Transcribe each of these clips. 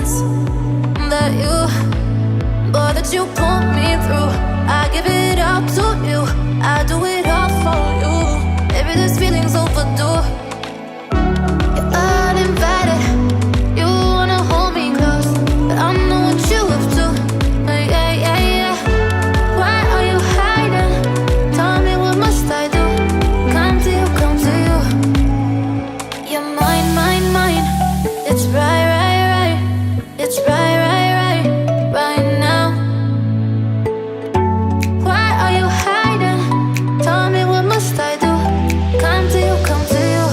nonsense that you pull me through. I give it up to you, I do it all for you. Maybe this feeling's overdue. You're uninvited, you wanna hold me close, but I know what you have to. Yeah, yeah, yeah. Why are you hiding? Tell me, what must I do? Come to you, come to you. You're mine, mine, mine. It's right, right, right. It's right, right, right, right now. Why are you hiding? Tell me, what must I do? Come to you, come to you.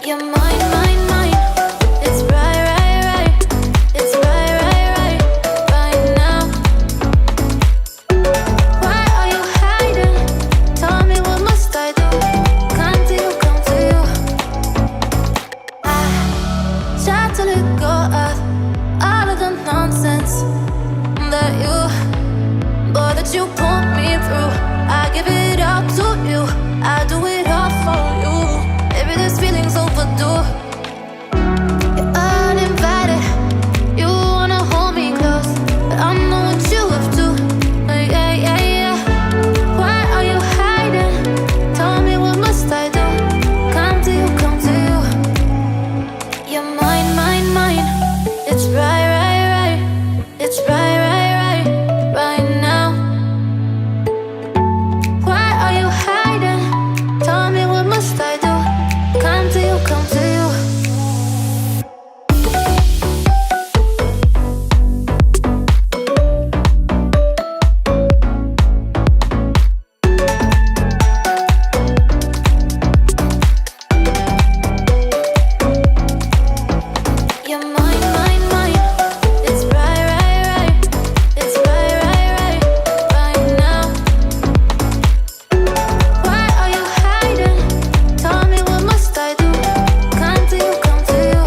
You're mine, mine, mine. It's right, right, right. It's right, right, right, right now. Why are you hiding? Tell me, what must I do? Come to you, come to you. I try to let go of all of the nonsense that you pull me through. I give it up to you, I do it all for you. Maybe this feeling's overdue. You're uninvited, you wanna hold me close, but I know what you have to. Yeah, yeah, yeah. Why are you hiding? Tell me, what must I do? Come to you, come to you. You're mine, mine, mine. It's right, right, right. It's right, right, right, right now. Why are you hiding? Tell me, what must I do? Come to you, come to you. You're mine, mine, mine. It's right, right, right. It's right, right, right, right now. Why are you hiding? Tell me, what must I do? Come to you, come to you.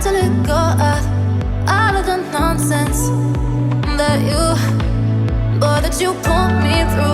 to let go of all of the nonsense that you, boy, that you put me through.